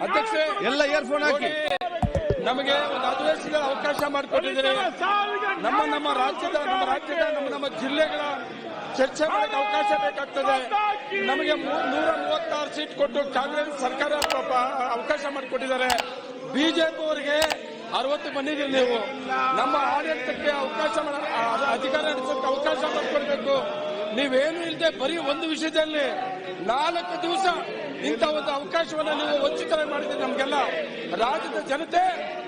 ಅಧ್ಯಕ್ಷ ಎಲ್ಲ ಇಯರ್ಫೋನ್ ಹಾಕಿ. ನಮಗೆ ಒಂದು ಅಧಿವೇಶನದ ಅವಕಾಶ ಮಾಡಿಕೊಟ್ಟಿದ್ದೀರಿ. ನಮ್ಮ ರಾಜ್ಯದ ನಮ್ಮ ಜಿಲ್ಲೆಗಳ ಚರ್ಚೆ ಮಾಡಕ್ಕೆ ಅವಕಾಶ ಬೇಕಾಗ್ತದೆ. ನಮಗೆ 136 ಸೀಟ್ ಕೊಟ್ಟು ಕಾಂಗ್ರೆಸ್ ಸರ್ಕಾರ ಅವಕಾಶ ಮಾಡಿಕೊಟ್ಟಿದ್ದಾರೆ. ಬಿಜೆಪಿ ಅವರಿಗೆ 60 ಬಂದಿದ್ದೀರಿ. ನೀವು ನಮ್ಮ ಆಡಳಿತಕ್ಕೆ ಅಧಿಕಾರ ನಡೆಸೋಕೆ ಅವಕಾಶ ಮಾಡಿಕೊಡ್ಬೇಕು. ನೀವೇನು ಇಲ್ಲದೆ ಬರೀ ಒಂದು ವಿಷಯದಲ್ಲಿ 4 ದಿವಸ ಇಂಥ ಒಂದು ಅವಕಾಶವನ್ನು ನೀವು ವಂಚಿತರಾಗಿ ಮಾಡಿದ್ರೆ ನಮಗೆಲ್ಲ ರಾಜ್ಯದ ಜನತೆ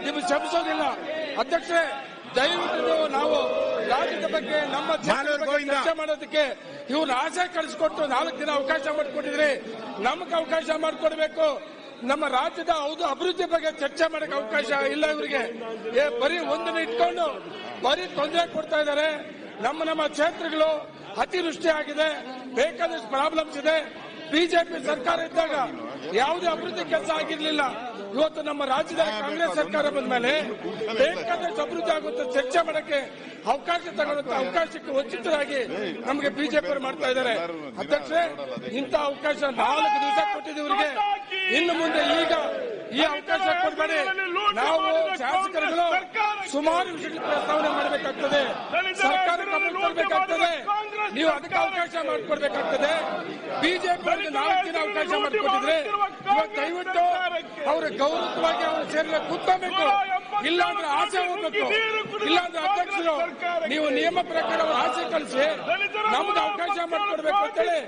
ನಿಮಗೆ ಕ್ಷಮಿಸೋದಿಲ್ಲ. ಅಧ್ಯಕ್ಷರೇ, ದಯವಿಟ್ಟು ನಾವು ರಾಜ್ಯದ ಬಗ್ಗೆ ನಮ್ಮ ಚರ್ಚೆ ಮಾಡೋದಕ್ಕೆ ಇವ್ರು ಆಸೆ ಕಳಿಸಿಕೊಟ್ಟು 4 ದಿನ ಅವಕಾಶ ಮಾಡಿಕೊಟ್ಟಿದ್ರಿ. ನಮಗೆ ಅವಕಾಶ ಮಾಡಿಕೊಡ್ಬೇಕು. ನಮ್ಮ ರಾಜ್ಯದ ಅಭಿವೃದ್ಧಿ ಬಗ್ಗೆ ಚರ್ಚೆ ಮಾಡಕ್ಕೆ ಅವಕಾಶ ಇಲ್ಲ ಇವರಿಗೆ. ಬರೀ ಒಂದನ್ನು ಇಟ್ಕೊಂಡು ಬರೀ ತೊಂದರೆ ಕೊಡ್ತಾ ಇದ್ದಾರೆ. ನಮ್ಮ ಕ್ಷೇತ್ರಗಳು ಅತಿವೃಷ್ಟಿ ಆಗಿದೆ, ಬೇಕಾದಷ್ಟು ಪ್ರಾಬ್ಲಮ್ಸ್ ಇದೆ. ಬಿಜೆಪಿ ಸರ್ಕಾರ ಇದ್ದಾಗ ಯಾವುದೇ ಅಭಿವೃದ್ಧಿ ಕೆಲಸ ಆಗಿರ್ಲಿಲ್ಲ. ಇವತ್ತು ನಮ್ಮ ರಾಜ್ಯದಲ್ಲಿ ಕಾಂಗ್ರೆಸ್ ಸರ್ಕಾರ ಬಂದ ಮೇಲೆ ಬೇಕಾದಷ್ಟು ಅಭಿವೃದ್ಧಿ ಆಗುತ್ತೆ ಚರ್ಚೆ ಮಾಡಕ್ಕೆ ಅವಕಾಶ ತಗೊಳ್ಳುತ್ತೆ. ಅವಕಾಶಕ್ಕೆ ವಂಚಿತರಾಗಿ ನಮಗೆ ಬಿಜೆಪಿ ಅವರು ಮಾಡ್ತಾ ಇದ್ದಾರೆ. ಅಧ್ಯಕ್ಷರೇ, ಇಂಥ ಅವಕಾಶ 4 ದಿವಸ ಕೊಟ್ಟಿದ್ದೀವಿ ಇವರಿಗೆ. ಇನ್ನು ಮುಂದೆ ಈಗ ಈ ಅವಕಾಶ ಕೊಡಬೇಡಿ. ನಾವು ಶಾಸಕರುಗಳು ಸುಮಾರು ವಿಷಯಗಳ ಪ್ರಸ್ತಾವನೆ ಮಾಡಬೇಕಾಗ್ತದೆ, ಸರ್ಕಾರ ಕೊಡಬೇಕಾಗ್ತದೆ. ನೀವು ಅದಕ್ಕೆ ಅವಕಾಶ ಮಾಡಿಕೊಡ್ಬೇಕಾಗ್ತದೆ. ಬಿಜೆಪಿ 4 ದಿನ ಅವಕಾಶ ಮಾಡಿಕೊಟ್ಟಿದ್ರೆ ಇವತ್ತು ದಯವಿಟ್ಟು ಅವರ ಗೌರವವಾಗಿ ಅವರು ಸೇರಿ ಕೂತ್ಕೋಬೇಕು. ಇಲ್ಲಾಂದ್ರೆ ಆಸೆ ಹೋಗ್ಬೇಕು. ಇಲ್ಲಾಂದ್ರೆ ಅಧ್ಯಕ್ಷರು ನೀವು ನಿಯಮ ಪ್ರಕಾರ ಅವ್ರ ಆಸೆ ಕಳಿಸಿ ನಮ್ಗೆ ಅವಕಾಶ ಮಾಡಿಕೊಡ್ಬೇಕು ಅಂತೇಳಿ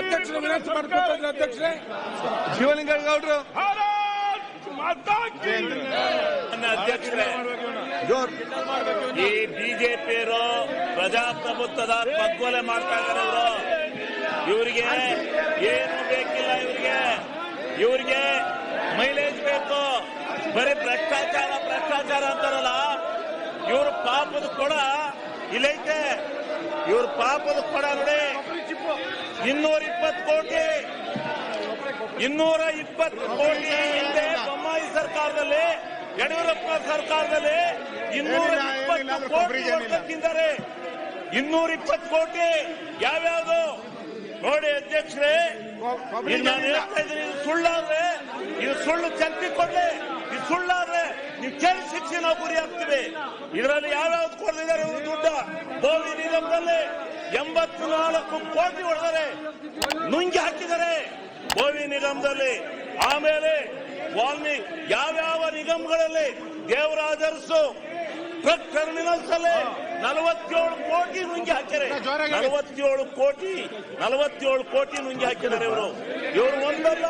ಅಧ್ಯಕ್ಷರು ವಿನಂತಿ ಮಾಡ್ಕೊಳ್ತಾರೆ. ಅಧ್ಯಕ್ಷರೇ, ಶಿವಲಿಂಗೇಗೌಡರು ಅಧ್ಯಕ್ಷರೇ, ಈ ಬಿಜೆಪಿಯವರು ಪ್ರಜಾಪ್ರಭುತ್ವದ ಕಗ್ಗೊಲೆ ಮಾಡ್ತಾ ಇದ್ದಾರೆ. ಇವರಿಗೆ ಏನು ಬೇಕಿಲ್ಲ. ಇವರಿಗೆ ಮೈಲೇಜ್ ಬೇಕು. ಬರೀ ಭ್ರಷ್ಟಾಚಾರ ಅಂತಾರಲ್ಲ. ಇವ್ರ ಪಾಪದ ಕೊಡ ಇಲ್ಲೈತೆ. ಇವ್ರ ಪಾಪದ ಕೊಡ ನೋಡಿ, 220 ಕೋಟಿ 220 ಕೋಟಿ ಹಿಂದೆ ಬೊಮ್ಮಾಯಿ ಸರ್ಕಾರದಲ್ಲಿ, ಯಡಿಯೂರಪ್ಪ ಸರ್ಕಾರದಲ್ಲಿ 220 ಕೋಟಿ ತಿಂದರೆ 220 ಕೋಟಿ ಯಾವ್ಯಾವುದು ನೋಡಿ. ಅಧ್ಯಕ್ಷರೇ, ನಾನು ಹೇಳ್ತಾ ಇದ್ದೀನಿ, ಇದು ಸುಳ್ಳಾದ್ರೆ ಇದು ಸುಳ್ಳು ಚರ್ಚಿಕೊಂಡೆ. ಇದು ಸುಳ್ಳಾದ್ರೆ ನೀವು ಜೈಲು ಶಿಕ್ಷೆ ನಾವು ಗುರಿ ಆಗ್ತೀವಿ. ಇದರಲ್ಲಿ ಯಾವ್ಯಾವ್ದು ಕೊಡ್ತಿದ್ದಾರೆ ಇವರು ದುಡ್ಡು. ಬೋವಿ ನಿಗಮದಲ್ಲಿ 84 ಕೋಟಿ ಹೊಡೆದರೆ ನುಂಗಿ ಹಾಕಿದ್ದಾರೆ ಬೋವಿ ನಿಗಮದಲ್ಲಿ. ಆಮೇಲೆ ಯಾವ್ಯಾವ ನಿಗಮಗಳಲ್ಲಿ ದೇವರಾಜ ಅರಸು ಟ್ರಕ್ ಟರ್ಮಿನಲ್ಸ್ ಅಲ್ಲಿ 47 ಕೋಟಿ ನುಂಗಿ ಹಾಕಿದ್ದಾರೆ. 47 ಕೋಟಿ ನುಂಗಿ ಹಾಕಿದ್ದಾರೆ ಇವರು ಒಂದಲ್ಲ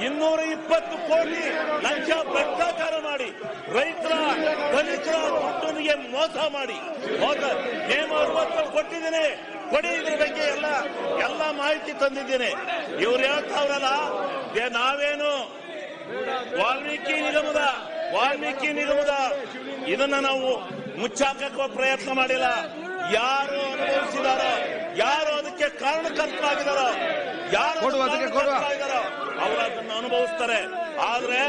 220 ಕೋಟಿ ಲಂಚ ಭ್ರಷ್ಟಾಚಾರ ಮಾಡಿ ರೈತರ ದಲಿತರ ದುಡ್ಡಿಗೆ ಮೋಸ ಮಾಡಿ ನೇಮ 60 ಕೊಟ್ಟಿದ್ದೇನೆ. ಕೊಡಿ, ಇದ್ರ ಬಗ್ಗೆ ಎಲ್ಲ ಮಾಹಿತಿ ತಂದಿದ್ದೇನೆ. ಇವ್ರು ಹೇಳ್ತಾವ್ರಲ್ಲ, ನಾವೇನು ವಾಲ್ಮೀಕಿ ನಿಗಮದ ಇದನ್ನ ನಾವು ಮುಚ್ಚಾಕುವ ಪ್ರಯತ್ನ ಮಾಡಿಲ್ಲ. ಯಾರು ಅನುಭವಿಸಿದಾರೋ, ಯಾರು ಅದಕ್ಕೆ ಕಾರಣಕರ್ತರಾಗಿದ್ದಾರೋ, ಯಾರು ಅವರು ಅದನ್ನು ಅನುಭವಿಸ್ತಾರೆ. ಆದ್ರೆ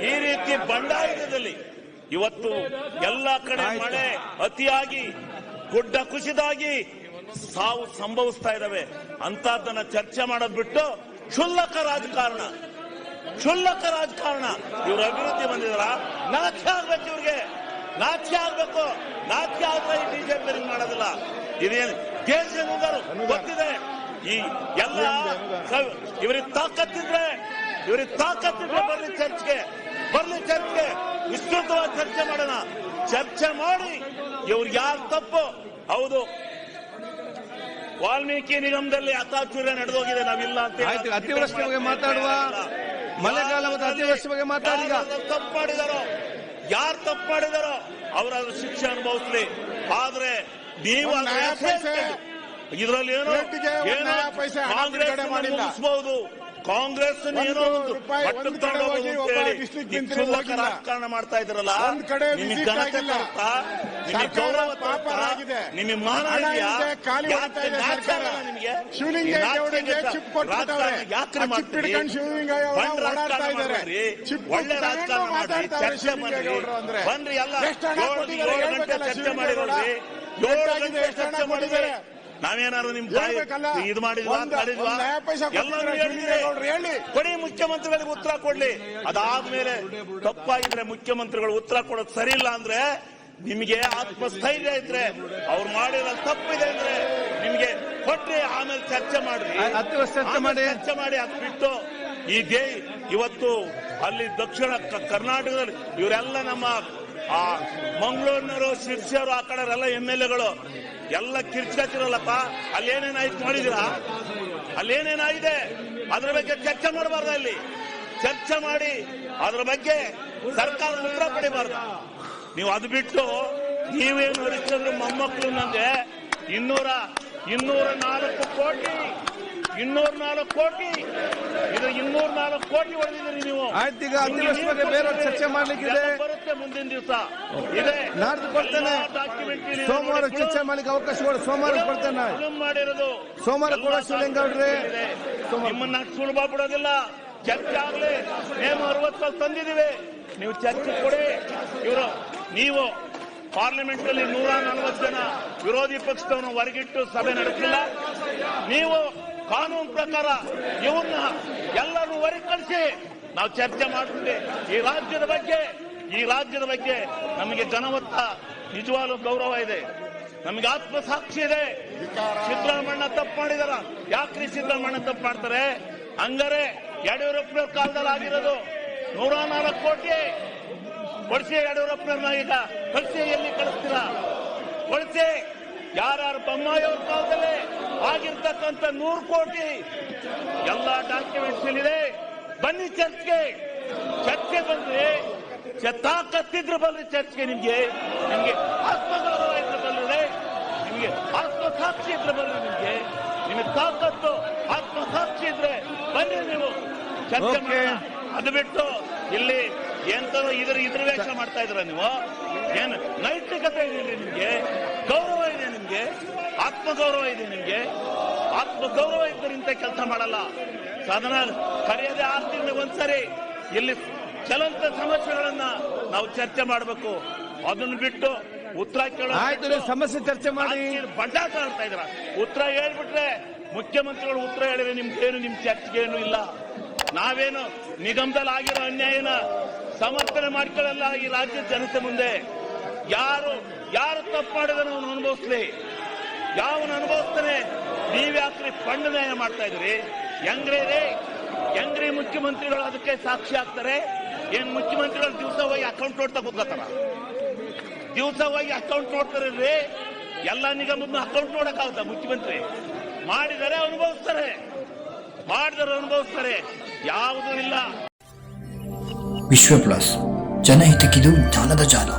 ಈ ರೀತಿ ಬಂಡಾಯದಲ್ಲಿ ಇವತ್ತು ಎಲ್ಲ ಕಡೆ ಮಳೆ ಅತಿಯಾಗಿ ಗುಡ್ಡ ಕುಸಿದಾಗಿ ಸಾವು ಸಂಭವಿಸ್ತಾ ಇದ್ದಾವೆ. ಅಂತದನ್ನ ಚರ್ಚೆ ಮಾಡೋದ್ ಬಿಟ್ಟು ಕ್ಷುಲ್ಲಕ ರಾಜಕಾರಣ ಇವ್ರ ಅಭಿವೃದ್ಧಿ ಬಂದಿದಾರ. ನಾಚಿಕೆ ಆಗ್ಬೇಕು ಇವ್ರಿಗೆ, ನಾಚಿಕೆ ಆಗ್ಬೇಕು. ನಾಚಿಕೆ ಆದ್ರೆ ಈ ಬಿಜೆಪಿ ಮಾಡೋದಿಲ್ಲ. ಇದೇನು ದೇಶದ ಗೊತ್ತಿದೆ. ಈ ಎಲ್ಲ ಇವರಿಗೆ ತಾಕತ್ತಿದ್ರೆ ಬರ್ಲಿ ಚರ್ಚೆಗೆ ವಿಸ್ತೃತವಾಗಿ ಚರ್ಚೆ ಮಾಡೋಣ. ಚರ್ಚೆ ಮಾಡಿ ಇವ್ರಿಗೆ ಯಾರು ತಪ್ಪು. ಹೌದು, ವಾಲ್ಮೀಕಿ ನಿಗಮದಲ್ಲಿ ಅತಾಚುರ್ಯ ನಡೆದೋಗಿದೆ, ನಾವಿಲ್ಲ ಅಂತ. ಅತಿವೃಷ್ಟಿ ಬಗ್ಗೆ ಮಾತಾಡುವ, ಮಳೆಗಾಲ ಮತ್ತು ಅತಿವೃಷ್ಟಿ ಬಗ್ಗೆ ಮಾತಾಡಿ. ಯಾರು ತಪ್ಪು ಮಾಡಿದಾರೋ ಅವರಾದ್ರೂ ಶಿಕ್ಷೆ ಅನುಭವಿಸ್ಲಿ. ಆದ್ರೆ ನೀವು ಇದರಲ್ಲಿ ಏನೋ ಮುಗಿಸಬಹುದು. ಕಾಂಗ್ರೆಸ್ ಏನೋ ರಾಜಕಾರಣ ಮಾಡ್ತಾ ಇದ್ರಲ್ಲ, ನಿಮಗೆ ಘನತೆ ತರುತ್ತಾ, ನಿಮಗೆ ಗೌರವ ತರುತ್ತಾ, ನಿಮಗೆ ಮಾನ ಇದೆಯಾ? ಯಾಕ್ರೆ ಮಾಡ್ತೀರಿ? ಒಳ್ಳೆ ರಾಜಕಾರಣ ಮಾಡಿ, ಚರ್ಚೆ ಮಾಡಿ ಬನ್ರಿ. ಎಲ್ಲ 7 ಗಂಟೆ ಚರ್ಚೆ ಮಾಡಿ ನೋಡ್ರಿ. 7 ಗಂಟೆ ಚರ್ಚೆ ಮಾಡಿದ್ರೆ ನಾವೇನಾದ್ರು ನಿಮ್ ಹೇಳ್ಬೇಕಲ್ಲ. ಇದು ಮಾಡಿದ್ವಾ ಒಂದು ನ್ಯಾಯ ಪೈಸೆ ಕೊಟ್ಟಿದ್ರೆ ಜುಲೀನಗೌಡ್ರು ಹೇಳಿ. ಕೊಡಿ, ಮುಖ್ಯಮಂತ್ರಿಗಳಿಗೆ ಉತ್ತರ ಕೊಡ್ಲಿ. ಅದಾದ್ಮೇಲೆ ತಪ್ಪಾಗಿದ್ರೆ ಮುಖ್ಯಮಂತ್ರಿಗಳು ಉತ್ತರ ಕೊಡೋದು ಸರಿ ಇಲ್ಲ ಅಂದ್ರೆ, ನಿಮಗೆ ಆತ್ಮಸ್ಥೈರ್ಯ ಇದ್ರೆ, ಅವ್ರು ಮಾಡಿರೋ ತಪ್ಪಿದೆ ಅಂದ್ರೆ ನಿಮ್ಗೆ ಕೊಟ್ರಿ, ಆಮೇಲೆ ಚರ್ಚೆ ಮಾಡ್ರಿ, ಚರ್ಚೆ ಮಾಡಿ. ಚರ್ಚೆ ಮಾಡಿ. ಅದು ಬಿಟ್ಟು ಇವತ್ತು ಅಲ್ಲಿ ದಕ್ಷಿಣ ಕರ್ನಾಟಕದಲ್ಲಿ ಇವರೆಲ್ಲ ನಮ್ಮ ಮಂಗಳೂರಿನವರು, ಶಿರ್ಸಿಯವರು, ಆ ಕಡೆಯವರೆಲ್ಲ MLAಗಳು ಎಲ್ಲ ಕಿರ್ಚಾತಿರಲ್ಲಪ್ಪ. ಅಲ್ಲೇನೇನಾಯ್ತು ನೋಡಿದಿರಾ? ಅಲ್ಲೇನೇನಾಗಿದೆ ಅದ್ರ ಬಗ್ಗೆ ಚರ್ಚೆ ಮಾಡಬಾರ್ದ? ಅಲ್ಲಿ ಚರ್ಚೆ ಮಾಡಿ ಅದ್ರ ಬಗ್ಗೆ ಸರ್ಕಾರ ಉತ್ತರ ಪಡಿಬಾರ್ದ? ನೀವು ಅದು ಬಿಟ್ಟು ನೀವೇನು ಹರಿಸಿದ್ರು ಮೊಮ್ಮಕ್ಕಳು ನಂಗೆ 204 ಕೋಟಿ ಇದು 204 ಕೋಟಿ ಹೊಡೆದಿದ್ದೀರಿ ನೀವು. ಆಯ್ತು, ಈಗ ಅಧಿವೇಶನ ಬಗ್ಗೆ ಬೇರೆ ಚರ್ಚೆ ಮಾಡ್ಲಿಕ್ಕಿದೆ, ಬರುತ್ತೆ ಮುಂದಿನ ದಿವಸ ಇದೆ. ನಾಡ್ದು ಕೊಡ್ತೇನೆ. ಸೋಮವಾರ ಚರ್ಚೆ ಮಾಡ್ಲಿಕ್ಕೆ ಅವಕಾಶ ಕೊಡಿ. ಸೋಮವಾರ ಕೊಡ್ತೇನೆ. ಮಾಡಿರೋದು ಸೋಮವಾರ ಕೂಡ ಶಿವಲಿಂಗೌಡ್ರೆ ನಿಮ್ಮನ್ನ ಸುಲಭ ಬಿಡೋದಿಲ್ಲ. ಚರ್ಚೆ ಆಗ್ಲಿ. ನೇಮ 60 ತಂದಿದ್ದೀವಿ, ನೀವು ಚರ್ಚೆ ಕೊಡಿ. ನೀವು ಪಾರ್ಲಿಮೆಂಟ್ ಅಲ್ಲಿ 140 ಜನ ವಿರೋಧಿ ಪಕ್ಷದವನು ಹೊರಗಿಟ್ಟು ಸಭೆ ನಡೆಸಿಲ್ಲ. ನೀವು ಕಾನೂನು ಪ್ರಕಾರ ಇವ್ರನ್ನ ಎಲ್ಲರೂ ಹೊರಗೆ ಕಳಿಸಿ ನಾವು ಚರ್ಚೆ ಮಾಡ್ತೀವಿ. ಈ ರಾಜ್ಯದ ಬಗ್ಗೆ ನಮಗೆ ಘನವತ್ತ ನಿಜವಾಗ್ಲೂ ಗೌರವ ಇದೆ, ನಮಗೆ ಆತ್ಮಸಾಕ್ಷಿ ಇದೆ. ಸಿದ್ದರಾಮಣ್ಣ ತಪ್ಪು ಮಾಡಿದಾರ. ಯಾಕ್ರಿ ಸಿದ್ದರಾಮಣ್ಣ ತಪ್ಪು ಮಾಡ್ತಾರೆ? ಹಂಗಾರೆ ಯಡಿಯೂರಪ್ಪನವ್ರ ಕಾಲದಲ್ಲಿ ಆಗಿರೋದು 104 ಕೋಟಿ ಕೊಡಿಸಿ. ಯಡಿಯೂರಪ್ಪನವ್ರನ್ನ ಈಗ ಕಳಿಸಿ, ಎಲ್ಲಿ ಕಳಿಸ್ತೀರಾ? ಕೊಡಿಸಿ. ಯಾರ್ಯಾರು ಬೊಮ್ಮಾಯಿಯವ್ರ ಕಾಲದಲ್ಲಿ ಆಗಿರ್ತಕ್ಕಂಥ 100 ಕೋಟಿ ಎಲ್ಲ ಡಾಕ್ಯುಮೆಂಟ್ಸ್ ಇದೆ. ಬನ್ನಿ ಚರ್ಚೆಗೆ ಬಂದ್ರೆ, ತಾಕತ್ತಿದ್ರು ಬಲ್ರಿ ಚರ್ಚೆಗೆ. ನಿಮ್ಗೆ ಆತ್ಮಗೌರವ ಇದ್ರೆ ಬಲ್ಲದೆ, ನಿಮ್ಗೆ ಆತ್ಮಸಾಕ್ಷಿ ಇದ್ರೆ ಬಲ್ರಿ. ನಿಮಗೆ ತಾಕತ್ತು ಆತ್ಮಸಾಕ್ಷಿ ಇದ್ರೆ ಬನ್ನಿ, ನೀವು ಚರ್ಚೆ ಮಾಡೋಣ. ಅದು ಬಿಟ್ಟು ಇಲ್ಲಿ ಎಂತದೋ ಇದ್ರ ವೇಷ ಮಾಡ್ತಾ ಇದ್ರ ನೀವು. ಏನು ನೈತಿಕತೆ ಇದೆ ನಿಮ್ಗೆ? ಗೌರವ ಇದೆ ನಿಮ್ಗೆ? ಆತ್ಮಗೌರವ ಇದೆ ನಿಮ್ಗೆ? ಆತ್ಮಗೌರವ ಇದ್ದರೆ ಇಂಥ ಕೆಲಸ ಮಾಡಲ್ಲ. ಸದನ ಕರೆಯದೆ 6 ತಿಂಗಳಿಗೆ ಒಂದ್ಸರಿ ಇಲ್ಲಿ ಚಲಂತ ಸಮಸ್ಯೆಗಳನ್ನ ನಾವು ಚರ್ಚೆ ಮಾಡಬೇಕು. ಅದನ್ನು ಬಿಟ್ಟು ಉತ್ತರ ಕೇಳೋ ಸಮಸ್ಯೆ ಚರ್ಚೆ ಮಾಡಿ ಬಂಡಾಟ ಆಡ್ತಾ ಇದ್ರ. ಉತ್ತರ ಹೇಳ್ಬಿಟ್ರೆ ಮುಖ್ಯಮಂತ್ರಿಗಳು ಉತ್ತರ ಹೇಳಿದ್ರೆ ನಿಮ್ಗೇನು, ನಿಮ್ ಚರ್ಚೆಗೇನು ಇಲ್ಲ. ನಾವೇನು ನಿಗಮದಲ್ಲಿ ಆಗಿರೋ ಅನ್ಯಾಯನ ಸಮರ್ಥನೆ ಮಾಡ್ಕೊಳ್ಳಲ್ಲ. ಈ ರಾಜ್ಯದ ಜನತೆ ಮುಂದೆ ಯಾರು ತಪ್ಪು ಮಾಡಿದ್ರೆ ಅವನು ಅನುಭವಿಸ್ಲಿ. ಯಾವನು ಅನುಭವಿಸ್ತಾನೆ? ನೀವ್ಯಾಕ್ರಿ ಫಂಡ್ ನ್ಯಾಯ ಮಾಡ್ತಾ ಇದ್ರಿ? ಹೆಂಗ್ರಿ ಮುಖ್ಯಮಂತ್ರಿಗಳು ಅದಕ್ಕೆ ಸಾಕ್ಷಿ ಆಗ್ತಾರೆ? ಏನ್ ಮುಖ್ಯಮಂತ್ರಿಗಳು ದಿವಸ ಹೋಗಿ ಅಕೌಂಟ್ ನೋಡ್ತಾ ಕೂತ್ಕೋತಾರ? ದಿವಸ ಹೋಗಿ ಅಕೌಂಟ್ ನೋಡ್ತಾರಲ್ರಿ? ಎಲ್ಲ ನಿಗಮದ ಅಕೌಂಟ್ ನೋಡಕ್ಕಾಗುತ್ತಾ? ಮುಖ್ಯಮಂತ್ರಿ ಮಾಡಿದರೆ ಅನುಭವಿಸ್ತಾರೆ, ಮಾಡಿದರೆ ಅನುಭವಿಸ್ತಾರೆ. ಯಾವುದೂ ಇಲ್ಲ. ವಿಶ್ವ ಪ್ಲಸ್, ಜನಹಿತಕ್ಕಿದು ಜ್ಞಾನದ ಜಾಲ.